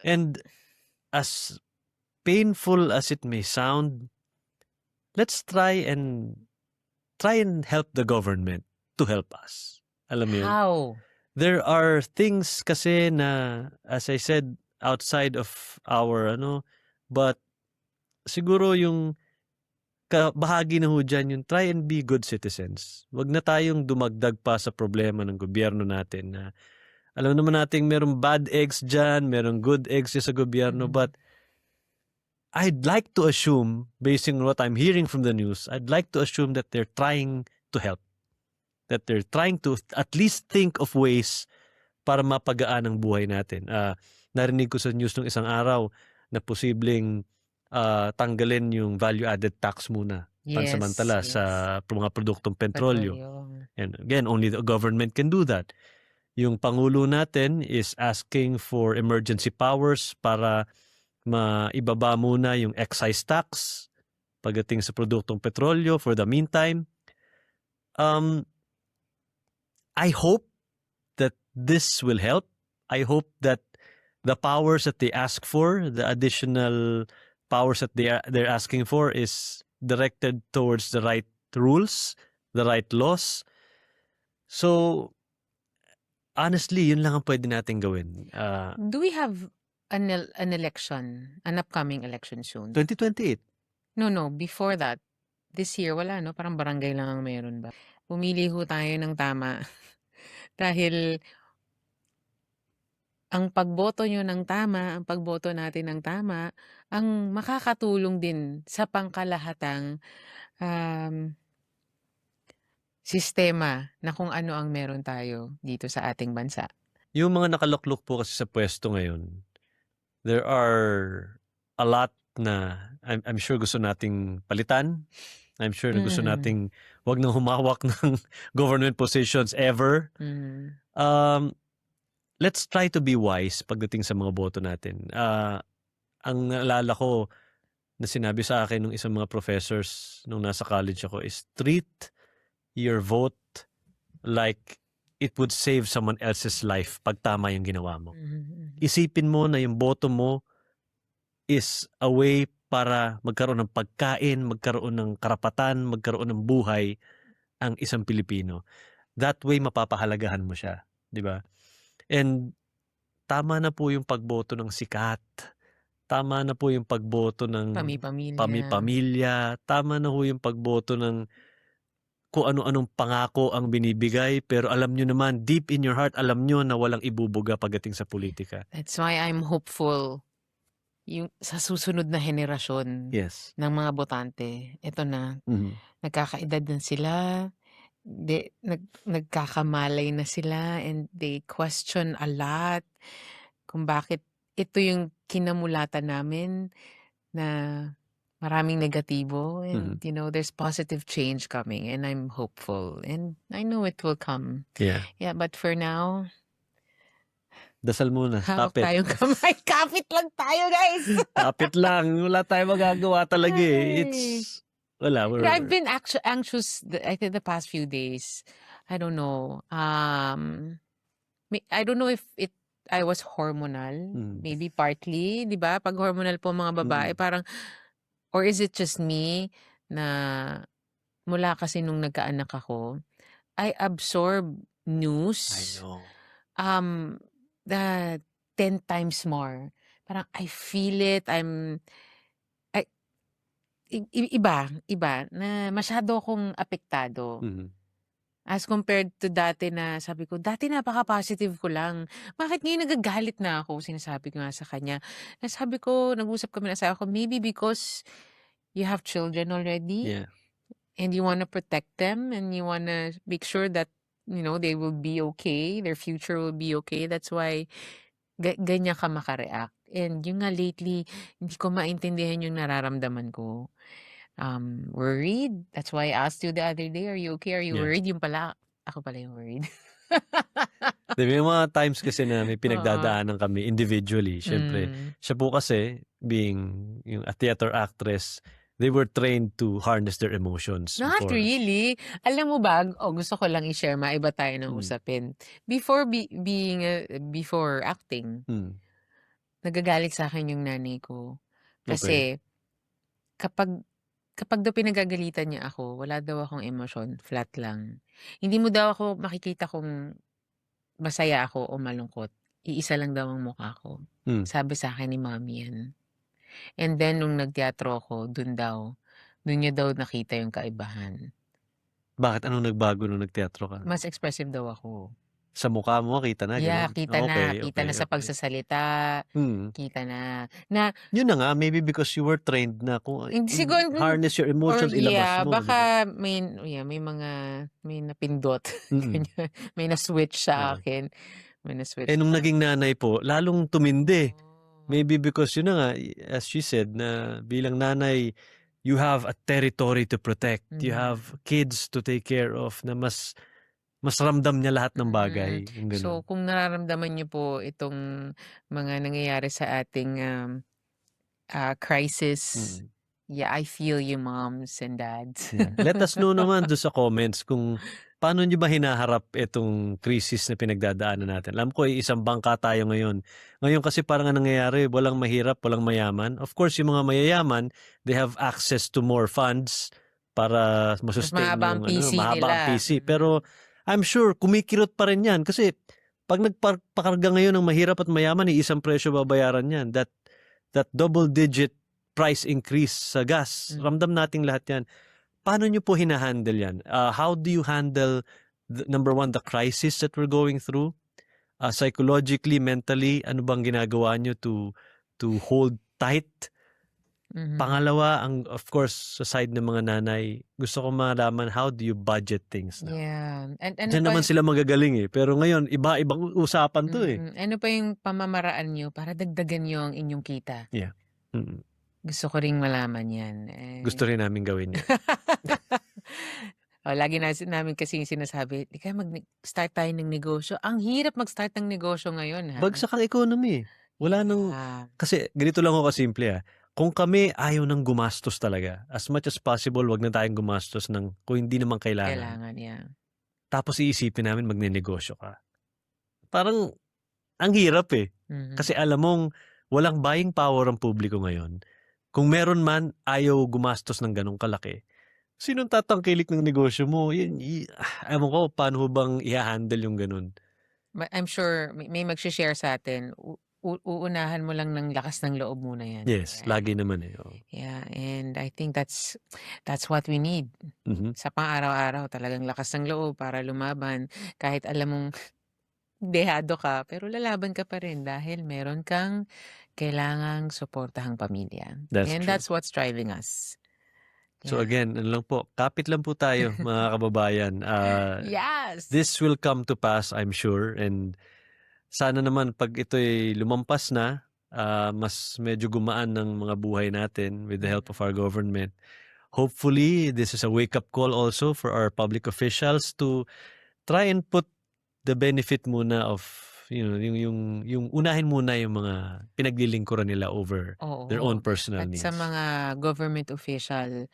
And as painful as it may sound, let's try and help the government to help us. Alam mo yun? How? There are things kasi na, as I said, outside of our but siguro yung bahagi na ho dyan, yung try and be good citizens. Wag na tayong dumagdag pa sa problema ng gobyerno natin na alam naman natin merong bad eggs dyan, merong good eggs sa gobyerno, Mhm. but I'd like to assume, based on what I'm hearing from the news, I'd like to assume that they're trying to help. That they're trying to at least think of ways para mapagaan ang buhay natin. Narinig ko sa news nung isang araw na posibleng tanggalin yung value-added tax muna pansamantala Yes, sa yes. mga produktong petrolyo. Petrolyo. And again, only the government can do that. Yung Pangulo natin is asking for emergency powers para maibaba muna yung excise tax pagdating sa produktong petrolyo for the meantime. I hope that this will help. I hope that the powers that they ask for, the additional powers that they're asking for is directed towards the right rules, the right laws. So, honestly, yun lang ang pwede natin gawin. Do we have an election, an upcoming election soon? 2028. No, before that. This year, wala, no? Parang barangay lang ang meron ba? Pumili ho tayo ng tama. Dahil ang pagboto nyo ng tama, ang pagboto natin ng tama, ang makakatulong din sa pangkalahatang sistema na kung ano ang meron tayo dito sa ating bansa. Yung mga nakaluklok po kasi sa pwesto ngayon, there are a lot na I'm sure gusto nating palitan. I'm sure na gusto nating wag nang humawak ng government positions ever. Let's try to be wise pagdating sa mga boto natin. Ang naalala ko na sinabi sa akin ng isang mga professors nung nasa college ako is treat your vote like it would save someone else's life pag tama yung ginawa mo. Isipin mo na yung boto mo is a way para magkaroon ng pagkain, magkaroon ng karapatan, magkaroon ng buhay ang isang Pilipino. That way mapapahalagahan mo siya, di ba? And tama na po yung pagboto ng sikat. Tama na po yung pagboto ng pamilya. Tama na po yung pagboto ng kung ano-anong pangako ang binibigay, pero alam nyo naman, deep in your heart, alam nyo na walang ibubuga pagdating sa politika. That's why I'm hopeful yung sa susunod na henerasyon Yes. ng mga botante. Ito na, nagkakaedad na sila, nagkakamalay na sila, and they question a lot kung bakit ito yung kinamulatan namin na maraming negatibo, and there's positive change coming, and I'm hopeful, and I know it will come. Yeah, but for now, dasal muna. hawak Kapit. tayong kamay. Kapit lang tayo, guys. Kapit lang. Wala tayong magagawa talaga eh. Wala. I've been anxious I think the past few days. I don't know. I don't know if I was hormonal. Maybe partly, di ba? Pag hormonal po mga babae, parang, or is it just me na mula kasi nung nagkaanak ako, I absorb news. I know. The 10 times more. Parang I feel it. Iba na masyado akong apektado. As compared to dati na sabi ko, dati napaka-positive ko lang. Bakit ngayon nagagalit na ako? Sinasabi ko nga sa kanya. Sabi ko, nag-usap kami na sa ako, maybe because you have children already. Yeah. And you want to protect them, and you want to make sure that they will be okay, their future will be okay. That's why ganyan ka makareact. And yung nga lately, hindi ko maintindihan yung nararamdaman ko. Worried. That's why I asked you the other day, are you okay? Are you worried? Yung pala, ako pala yung worried. May mga times kasi na may pinagdadaanan kami individually. Siyempre, siya po kasi being yung a theater actress, they were trained to harness their emotions Not before. really. Alam mo ba, gusto ko lang i-share, maiba tayo ng usapin. Before before acting, Mm. nagagalit sa akin yung nanay ko. Okay. Kasi kapag daw pinagagalitan niya ako, wala daw akong emosyon, flat lang. Hindi mo daw ako makikita kung masaya ako o malungkot. Iisa lang daw ang mukha ko. Mm. Sabi sa akin ni mommy yan. And then nung nagteatro ako, dun niya daw nakita yung kaibahan. Bakit? Anong nagbago nung nagteatro ka? Mas expressive daw ako. Sa mukha mo, kita na, Yeah, gano'n? kita na. Okay, Kita na okay, sa okay. pagsasalita. Mm. Kita na. Na, Yun na nga, maybe because you were trained na kung hindi siguro, harness your or emotions, ilabas yeah, mo, di ba? baka may napindot. Mm. Ganyan. May na-switch sa Yeah. akin. May na-switch Eh, nung sa naging nanay po, lalong tumindi. Oh. Maybe because yun na nga, as she said, na bilang nanay, you have a territory to protect. You have kids to take care of na mas ramdam niya lahat ng bagay. Yung So, ganun. kung nararamdaman niyo po itong mga nangyayari sa ating crisis, Mm. yeah, I feel you, moms and dads. Yeah. Let us know naman doon sa comments kung paano nyo ba hinaharap itong crisis na pinagdadaanan natin. Alam ko, isang bangka tayo ngayon. Ngayon kasi parang ang nangyayari, walang mahirap, walang mayaman. Of course, yung mga mayayaman, they have access to more funds para Mas masustain mahaba ang yung PC mahaba ang nila. PC. Pero I'm sure, kumikirot pa rin yan. Kasi pag nagpakarga ngayon ng mahirap at mayaman, isang presyo babayaran yan. That double-digit price increase sa gas, ramdam nating lahat yan. Paano nyo po hinahandle yan? How do you handle, number one, the crisis that we're going through? Psychologically, mentally, ano bang ginagawa nyo to hold tight? Pangalawa, of course, sa side ng mga nanay, gusto ko malaman, how do you budget things now? Yeah. And Diyan naman sila magagaling eh. Pero ngayon, ibang usapan to eh. Ano pa yung pamamaraan nyo para dagdagan nyo ang inyong kita? Yeah. Mm-mm. Gusto ko ring malaman yan. Gusto rin namin gawin yan. Lagi namin kasi sinasabi, di kaya mag-start tayo ng negosyo. Ang hirap mag-start ng negosyo ngayon, ha? Bagsak ang economy. Wala nang... Kasi ganito lang ako kasimple. Kung kami ayaw nang gumastos talaga, as much as possible, wag na tayong gumastos kung hindi naman kailangan. Kailangan, yeah. Tapos iisipin namin magnenegosyo ka. Parang ang hirap eh. Kasi alam mong walang buying power ang publiko ngayon. Kung meron man, ayaw gumastos ng ganong kalaki. Sinong tatangkilik ng negosyo mo? Ewan ko, paano bang i-handle yung ganun? I'm sure may mag-share sa atin. Uunahan mo lang ng lakas ng loob muna yan. Yes, lagi naman eh. Oh. Yeah, and I think that's what we need. Sa pang-araw-araw, talagang lakas ng loob para lumaban. Kahit alam mong dehado ka, pero lalaban ka pa rin dahil meron kang kailangang suportahang pamilya. That's what's driving us. So again, ano lang po, kapit lang po tayo mga kababayan. Yes! This will come to pass, I'm sure. And sana naman pag ito'y lumampas na, mas medyo gumaan ng mga buhay natin with the help of our government. Hopefully, this is a wake-up call also for our public officials to try and put the benefit muna of yung unahin muna yung mga pinaglilingkuran nila over their own personal needs. At sa mga government official,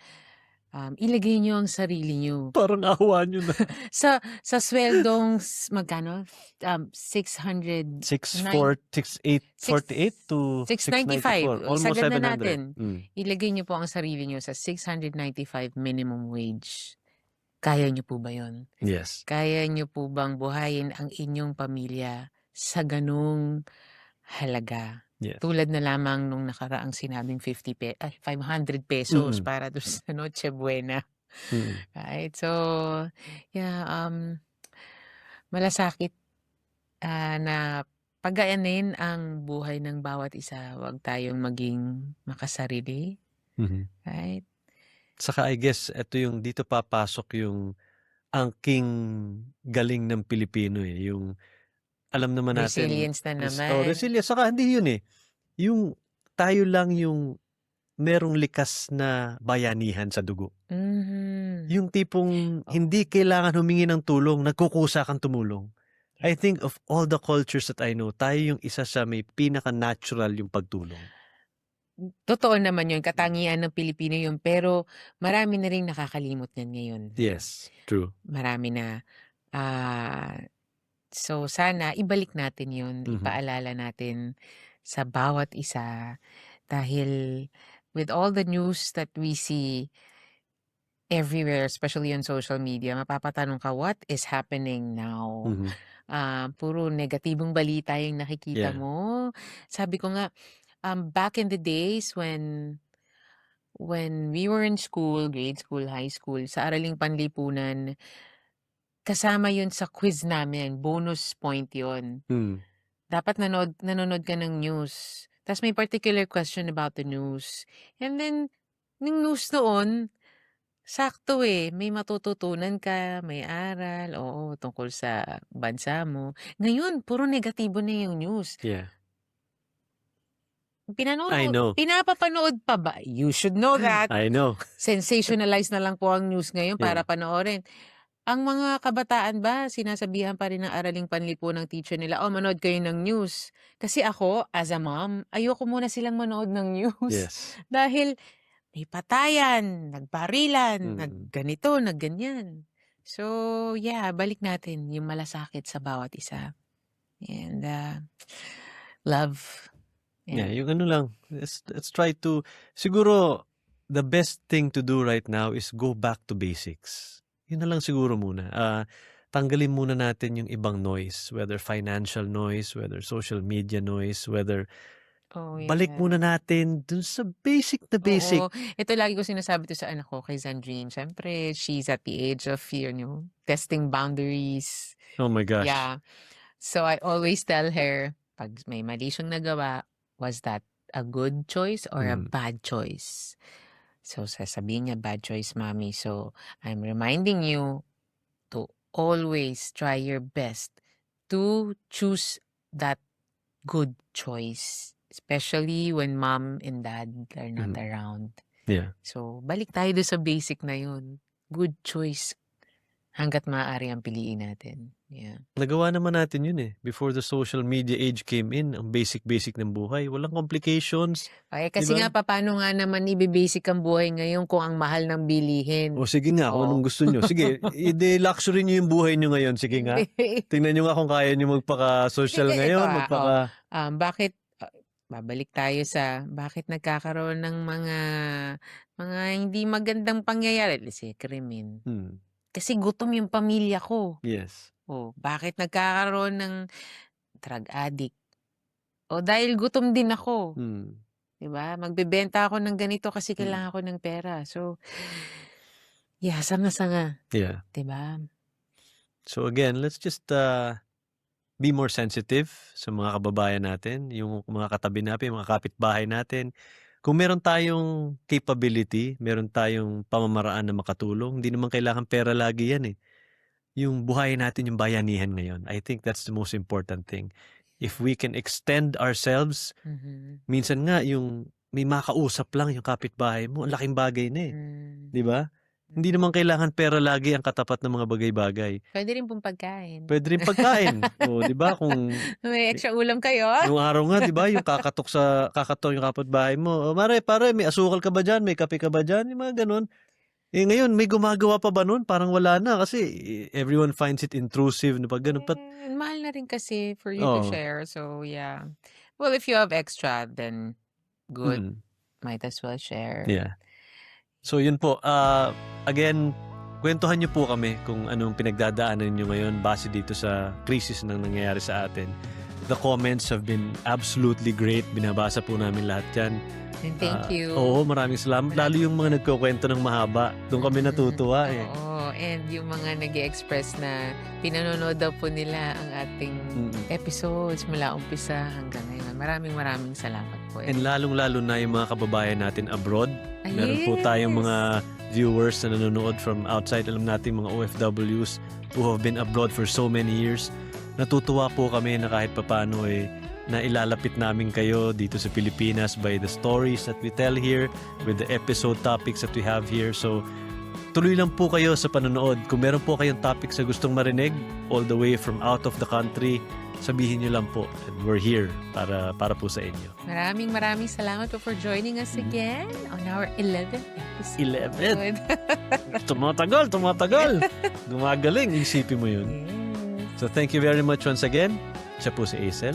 ilagay nyo ang sarili nyo. Parang awa nyo na. sa sweldong, magkano? 600... 648 to 695. Almost Sagad 700. na natin. Ilagay nyo po ang sarili nyo sa 695 minimum wage. Kaya nyo po ba yun? Yes. Kaya nyo po bang buhayin ang inyong pamilya sa ganung halaga? Yes. Tulad na lamang nung nakaraang sinabing 500 pesos para doon sa Noche Buena. Right? So, yeah, malasakit na pagayanin ang buhay ng bawat isa. Huwag tayong maging makasarili. Right? Saka I guess, dito papasok yung angking galing ng Pilipino eh. Yung alam naman natin. Resilience na naman. Resilience. Saka hindi yun eh. Yung tayo lang yung merong likas na bayanihan sa dugo. Yung tipong hindi kailangan humingi ng tulong, nagkukusa kang tumulong. I think of all the cultures that I know, tayo yung isa sa may pinaka-natural yung pagtulong. totoo naman yun, katangian ng Pilipino yun, pero marami na ring nakakalimot niyan ngayon. Yes, true. Marami na. So sana ibalik natin yun, ipaalala natin sa bawat isa dahil with all the news that we see everywhere, especially on social media, mapapatanong ka, what is happening now? Mhm. Puro negatibong balita yung nakikita Yeah. mo. Sabi ko nga, back in the days when we were in school, grade school, high school, sa Araling Panlipunan, kasama yun sa quiz namin, bonus point yun. Mm. Dapat nanonood ka ng news. Tas may particular question about the news. And then, yung news noon, sakto may matututunan ka, may aral, oo, tungkol sa bansa mo. Ngayon, puro negatibo na yung news. Yeah. I know. Pinapapanood pa ba? You should know that. I know. Sensationalize na lang po ang news ngayon para Yeah. panoorin. Ang mga kabataan ba, sinasabihan pa rin ng Araling Panlipunan ng teacher nila, manood kayo ng news. Kasi ako, as a mom, ayoko muna silang manood ng news. Yes. Dahil may patayan, nagbarilan, Mm. nagganito, nagganyan. So, yeah, balik natin yung malasakit sa bawat isa. And love. Yeah, yung ano lang, let's try to, siguro, the best thing to do right now is go back to basics. Yun na lang siguro muna. Tanggalin muna natin yung ibang noise, whether financial noise, whether social media noise, whether balik muna natin dun sa basic na basic. Oo. Ito lagi ko sinasabi to sa anak ko, kay Zandrine. Siyempre, she's at the age of, testing boundaries. Oh my gosh. Yeah. So, I always tell her, pag may mali siyang nagawa, was that a good choice or a bad choice? So, sasabihin niya, bad choice, mommy. So, I'm reminding you to always try your best to choose that good choice. Especially when mom and dad are not around. Yeah. So, balik tayo doon sa basic na yun. Good choice. Hanggat maaari ang piliin natin. Yeah. Nagawa naman natin yun before the social media age came in, ang basic ng buhay. Walang complications. Ay, kasi Diba? nga, paano nga naman ibibasic ang buhay ngayon kung ang mahal ng bilihin? O sige nga, kung anong gusto nyo. Sige, i-luxury nyo yung buhay nyo ngayon. Sige nga. Tingnan nyo nga kung kaya nyo magpaka-social Ito, ngayon. bakit, babalik tayo sa, bakit nagkakaroon ng mga hindi magandang pangyayari? Kasi krimen. Kasi gutom yung pamilya ko. Yes. Bakit nagkakaroon ng drug addict? Dahil gutom din ako. Diba? Magbebenta ako ng ganito kasi kailangan ko ng pera. So, yeah, sanga-sanga. Yeah. Diba? So again, let's just be more sensitive sa mga kababayan natin, yung mga katabi natin, yung mga kapitbahay natin. Kung meron tayong capability, meron tayong pamamaraan na makatulong, hindi naman kailangan pera lagi yan Yung buhayin natin yung bayanihan ngayon. I think that's the most important thing. If we can extend ourselves, minsan nga yung may makausap lang yung kapitbahay mo, ang laking bagay na Di ba? Hindi naman kailangan pera lagi ang katapat ng mga bagay-bagay. Pwede rin pong pagkain. Pwede rin pagkain. Di ba? Kung may extra ulam kayo. yung araw nga, di ba? Yung kakatok yung kapitbahay mo. Pare, may asukal ka ba dyan? May kape ka ba dyan? Yung mga ganun. Ngayon, may gumagawa pa ba nun? Parang wala na kasi everyone finds it intrusive na pag ganun. Mahal na rin kasi for you to share. So, yeah. Well, if you have extra, then good. Might as well share. Yeah. So, yun po. Again, kwentuhan niyo po kami kung anong pinagdadaanan niyo ngayon base dito sa krisis na nangyayari sa atin. The comments have been absolutely great. Binabasa po namin lahat yan. And thank you. Oo, maraming salamat. Lalo yung mga nagkukwento ng mahaba. Doon kami natutuwa Oo, and yung mga nag-express na pinanonood daw po nila ang ating episodes mula umpisa hanggang ngayon. Maraming salamat po. And lalong-lalo na yung mga kababayan natin abroad. Meron po Yes. tayong mga viewers na nanonood from outside. Alam natin mga OFWs who have been abroad for so many years. Natutuwa po kami na kahit papano na ilalapit namin kayo dito sa Pilipinas by the stories that we tell here, with the episode topics that we have here. So, tuloy lang po kayo sa panonood. Kung meron po kayong topics na gustong marinig, all the way from out of the country, sabihin nyo lang po. And we're here para po sa inyo. Maraming salamat po for joining us again on our 11th episode. 11. Tumatagal. Gumagaling. Isipin mo yun. Yes. So thank you very much once again. Siya po si Aisel.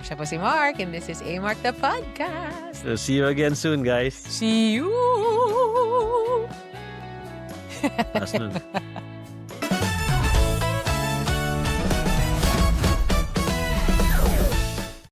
Siya po si Mark, and this is A Mark the Podcast. So see you again soon, guys. See you! Taas nun.